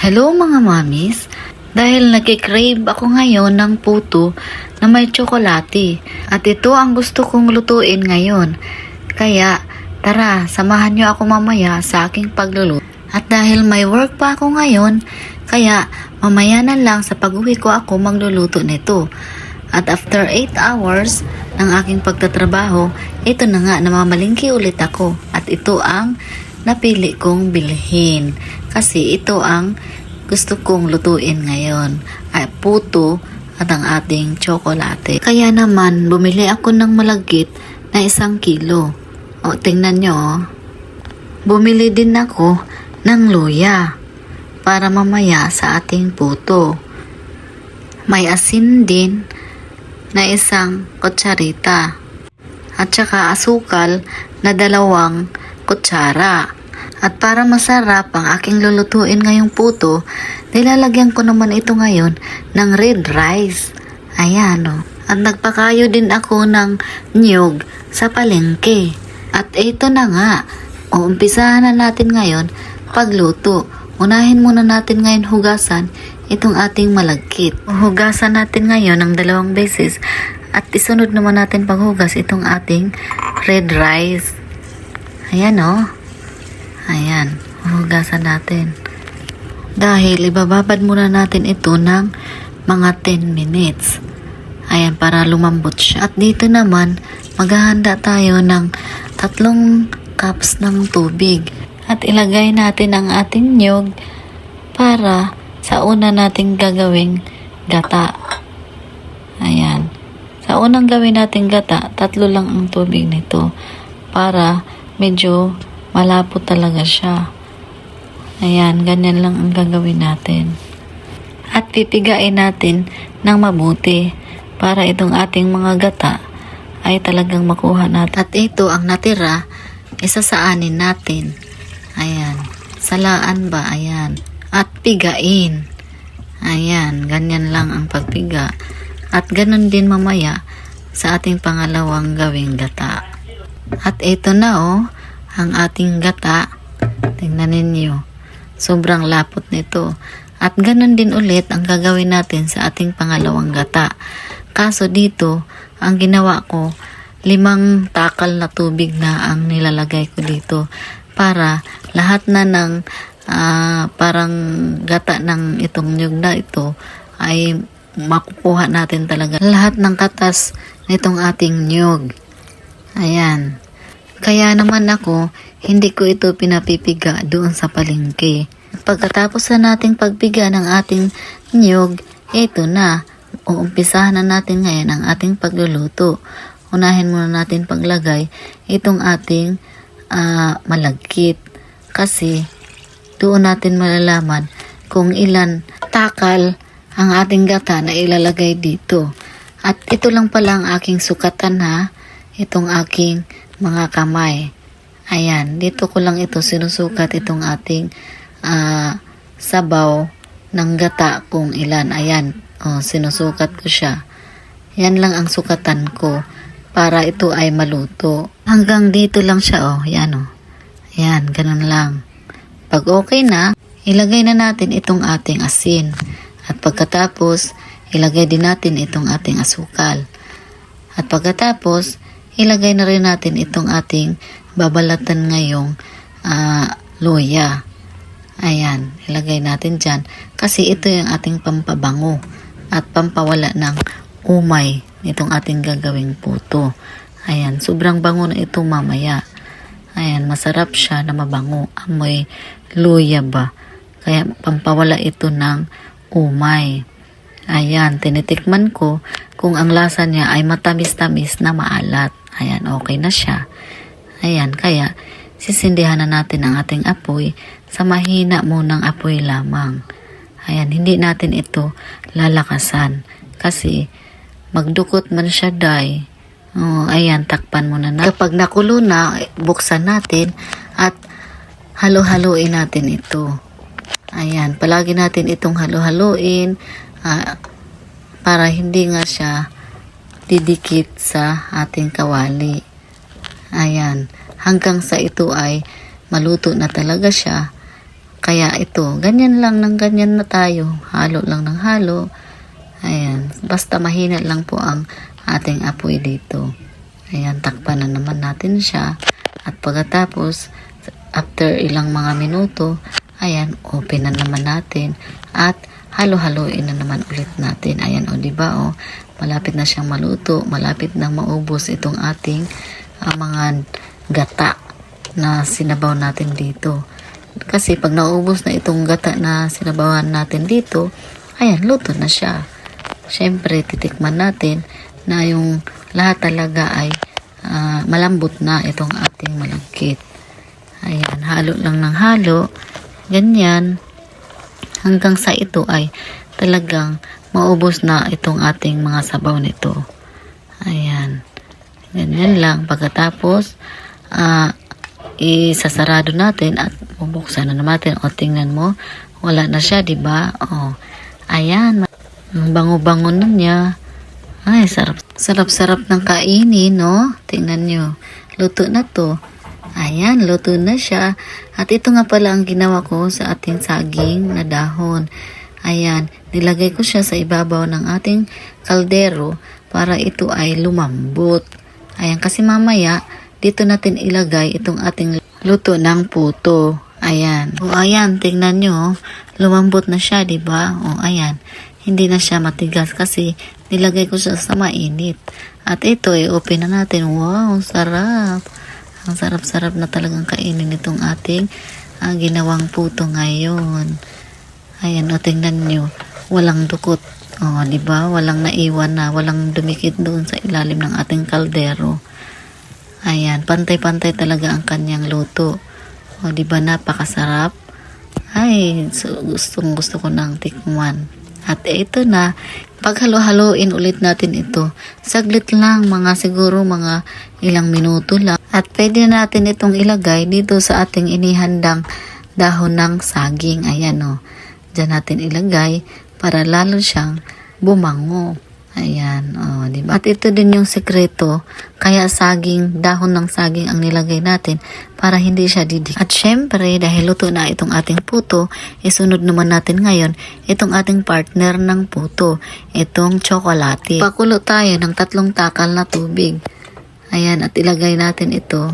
Hello mga mamis, dahil nagkikrave ako ngayon ng puto na may tsokolate at ito ang gusto kong lutuin ngayon. Kaya tara, samahan niyo ako mamaya sa aking pagluluto. At dahil may work pa ako ngayon, kaya mamaya na lang sa pag-uwi ko ako magluluto nito. At after 8 hours ng aking pagtatrabaho, ito na nga, namamalingki ulit ako. At ito ang napili kong bilhin. Kasi ito ang gusto kong lutuin ngayon. Ay, puto at ang ating tsokolate. Kaya naman, bumili ako ng malagkit na 1 kilo. O, tingnan nyo. Bumili din ako ng luya para mamaya sa ating puto. May asin din na 1 kutsarita. At saka asukal na 2 kutsara. At para masarap ang aking lulutuin ngayong puto, nilalagyan ko naman ito ngayon ng red rice. Ayan o. At nagpakayo din ako ng niyog sa palengke. At ito na nga. Umpisahan na natin ngayon pagluto. Unahin muna natin ngayon hugasan itong ating malagkit. Hugasan natin ngayon ng 2 beses. At isunod naman natin paghugas itong ating red rice. Ayan o. Ayan, hugasan natin. Dahil ibababad muna natin ito ng mga 10 minutes. Ayan, para lumambot siya. At dito naman, maghahanda tayo ng 3 cups ng tubig. At ilagay natin ang ating niyog para sa una nating gagawing gata. Ayan. Sa unang gawin nating gata, 3 lang ang tubig nito. Para medyo malapot talaga siya. Ayan, ganyan lang ang gagawin natin. At pipigain natin ng mabuti para itong ating mga gata ay talagang makuha natin. At ito ang natira, isasaanin natin. Ayan, salaan ba? Ayan. At pigain. Ayan, ganyan lang ang pagpiga. At ganun din mamaya sa ating pangalawang gawing gata. At ito na ang ating gata. Tingnan ninyo. Sobrang lapot nito. At ganun din ulit ang gagawin natin sa ating pangalawang gata. Kaso dito, ang ginawa ko, 5 takal na tubig na ang nilalagay ko dito. Para lahat na ng parang gata ng itong nyug na ito ay makukuha natin talaga. Lahat ng katas nitong ating nyug. Ayan. Kaya naman ako, hindi ko ito pinapipiga doon sa palengke. Pagkatapos na nating pagpiga ng ating niyog, ito na. Uumpisahan na natin ngayon ang ating pagluluto. Unahin muna natin paglagay itong ating malagkit. Kasi doon natin malalaman kung ilan takal ang ating gata na ilalagay dito. At ito lang pala ang aking sukatan ha. Itong aking mga kamay. Ayan, dito ko lang ito sinusukat itong ating sabaw ng gata kung ilan. Ayan, sinusukat ko siya. Yan lang ang sukatan ko para ito ay maluto. Hanggang dito lang siya yan Ayan, ganun lang. Pag okay na, ilagay na natin itong ating asin. At pagkatapos, ilagay din natin itong ating asukal. At pagkatapos, ilagay na rin natin itong ating babalatan ngayong luya. Ayan, ilagay natin dyan. Kasi ito yung ating pampabango at pampawala ng umay nitong ating gagawing puto. Ayan, sobrang bango na ito mamaya. Ayan, masarap siya na mabango. Amoy luya ba? Kaya pampawala ito ng umay. Ayan, tinitikman ko kung ang lasa niya ay matamis-tamis na maalat. Ayan, okay na siya. Ayan, kaya sisindihan na natin ang ating apoy sa mahina munang apoy lamang. Ayan, hindi natin ito lalakasan kasi magdukot man siya day. Ayan, takpan muna na. Kapag nakulo na, buksan natin at halo-haloin natin ito. Ayan, palagi natin itong halo-haloin para hindi nga siya didikit sa ating kawali. Ayan, hanggang sa ito ay maluto na talaga siya. Kaya ito, ganyan lang ng ganyan na tayo. Halo lang ng halo. Ayan, basta mahina lang po ang ating apoy dito. Ayan, takpan na naman natin siya. At pagkatapos, after ilang mga minuto, ayan, open na naman natin. At halo-haloin na naman ulit natin. Ayan, o diba, o, malapit na siyang maluto. Malapit na maubos itong ating mga gata na sinabaw natin dito. Kasi pag naubos na itong gata na sinabawan natin dito, ayan, luto na siya. Siyempre, titikman natin na yung lahat talaga ay malambot na itong ating malagkit. Ayan, halo lang ng halo. Ganyan. Hanggang sa ito ay talagang maubos na itong ating mga sabaw nito. Ayan. Ganyan lang. Pagkatapos, isasarado natin at bubuksan na natin. O, tingnan mo. Wala na siya, diba? O, ayan. Ang bango-bango na niya. Ay, sarap-sarap ng kainin, no? Tingnan nyo. Luto na to. Ayan, luto na siya. At ito nga pala ang ginawa ko sa ating saging na dahon. Ayan, nilagay ko siya sa ibabaw ng ating kaldero para ito ay lumambot. Ayan, kasi mamaya, dito natin ilagay itong ating luto ng puto. Ayan. O, ayan, tingnan nyo. Lumambot na siya, diba? O, ayan. Hindi na siya matigas kasi nilagay ko siya sa mainit. At ito open na natin. Wow, sarap. Ang sarap-sarap na talagang kainin itong ating ginawang puto ngayon. Ayan, o tingnan nyo. Walang dukot. O, diba? Walang naiwan na. Walang dumikit doon sa ilalim ng ating kaldero. Ayan, pantay-pantay talaga ang kanyang luto. O, diba? Napakasarap. Ay, gusto ko ng tikman. At ito na, paghalo-haloin ulit natin ito. Saglit lang, siguro mga ilang minuto lang. At pwede natin itong ilagay dito sa ating inihandang dahon ng saging. Ayan o. Diyan natin ilagay para lalo siyang bumango. Ayan, o, diba? At ito din yung sekreto, kaya dahon ng saging ang nilagay natin para hindi siya didikit. At syempre, dahil luto na itong ating puto, isunod naman natin ngayon itong ating partner ng puto, itong tsokolate. Pakulo tayo ng 3 takal na tubig. Ayan, at ilagay natin ito,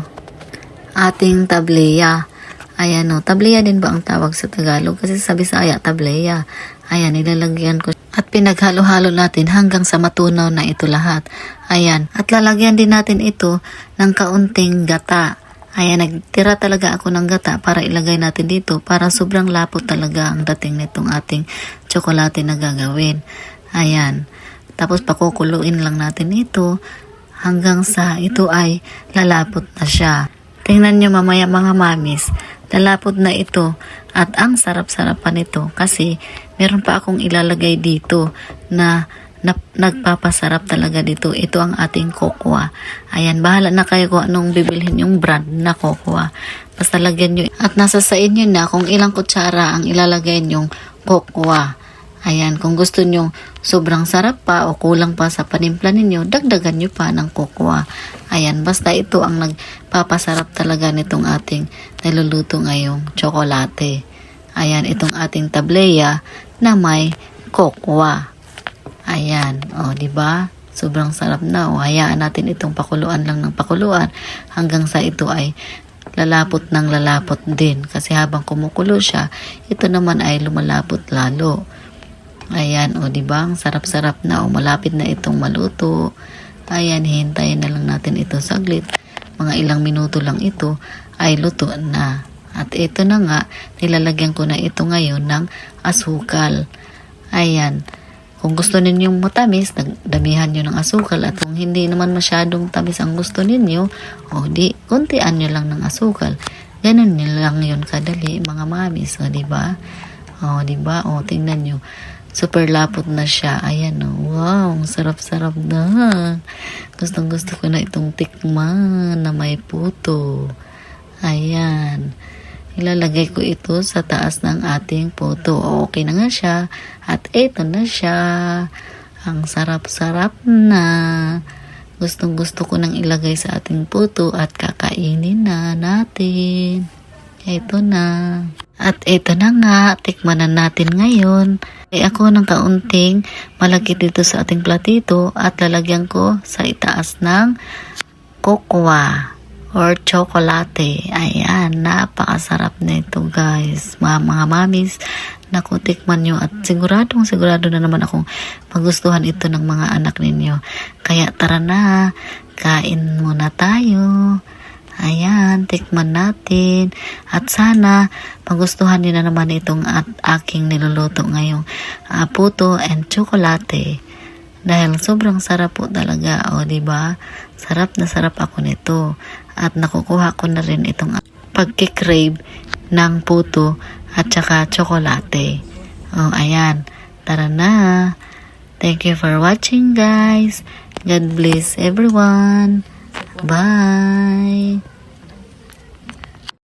ating tableya. Ayan o, tableya din ba ang tawag sa Tagalog? Kasi sa Bisaya, tableya. Ayan, ilalagyan ko. At pinaghalo-halo natin hanggang sa matunaw na ito lahat. Ayan. At lalagyan din natin ito ng kaunting gata. Ayan, nagtira talaga ako ng gata para ilagay natin dito para sobrang lapot talaga ang dating nitong ating tsokolate na gagawin. Ayan. Tapos pakukuluin lang natin ito hanggang sa ito ay lalapot na siya. Tingnan nyo mamaya mga mamis, lalapot na ito at ang sarap-sarap pa nito kasi meron pa akong ilalagay dito na nagpapasarap talaga dito. Ito ang ating kokwa. Ayan, bahala na kayo kung anong bibilhin yung brand na kokwa. Basta lagyan nyo. At nasa sa inyo na kung ilang kutsara ang ilalagay nyong kokwa. Ayan, kung gusto nyo sobrang sarap pa o kulang pa sa panimpla ninyo, dagdagan nyo pa ng kokwa. Ayan, basta ito ang nagpapasarap talaga nitong ating niluluto ngayong tsokolate. Ayan, itong ating tableya na may kokwa. Ayan, o, diba? Sobrang sarap na. O, hayaan natin itong pakuluan lang ng pakuluan hanggang sa ito ay lalapot ng lalapot din. Kasi habang kumukulo siya, ito naman ay lumalapot lalo. Ayan, o, diba? Ang sarap-sarap na. O, malapit na itong maluto. Ayan, hintayin na lang natin ito saglit. Mga ilang minuto lang ito ay luto na. At ito na nga, nilalagyan ko na ito ngayon ng asukal. Ayan. Kung gusto ninyong matamis, damihan nyo ng asukal. At kung hindi naman masyadong tamis ang gusto ninyo, o di, kuntian nyo lang ng asukal. Ganun nyo lang yun kadali, mga mamis. O, diba? O, diba? O, tingnan nyo. Super lapot na siya. Ayan, o. Wow, sarap-sarap na. Gustong-gusto ko na itong tikman na may puto. Ayan. Ilalagay ko ito sa taas ng ating puto. Okay na nga siya. At ito na siya. Ang sarap-sarap na. Gustong-gusto ko nang ilagay sa ating puto at kakainin na natin. Ito na. At ito na nga, tikman na natin ngayon. Ako ng kaunting malagkit dito sa ating platito at lalagyan ko sa itaas ng cocoa or chocolate. Ayan, napakasarap nito guys. Mga mamis, naku, tikman nyo at sigurado na naman akong magustuhan ito ng mga anak ninyo. Kaya tara na, kain muna tayo. Ayan, tikman natin. At sana magustuhan niyo na naman itong aking niluluto ngayong puto and chocolate. Dahil sobrang sarap po talaga, o diba? Sarap na sarap ako nito. At nakukuha ko na rin itong pagkikrave ng puto at saka chocolate. O, ayan. Tara na. Thank you for watching guys. God bless everyone. Bye.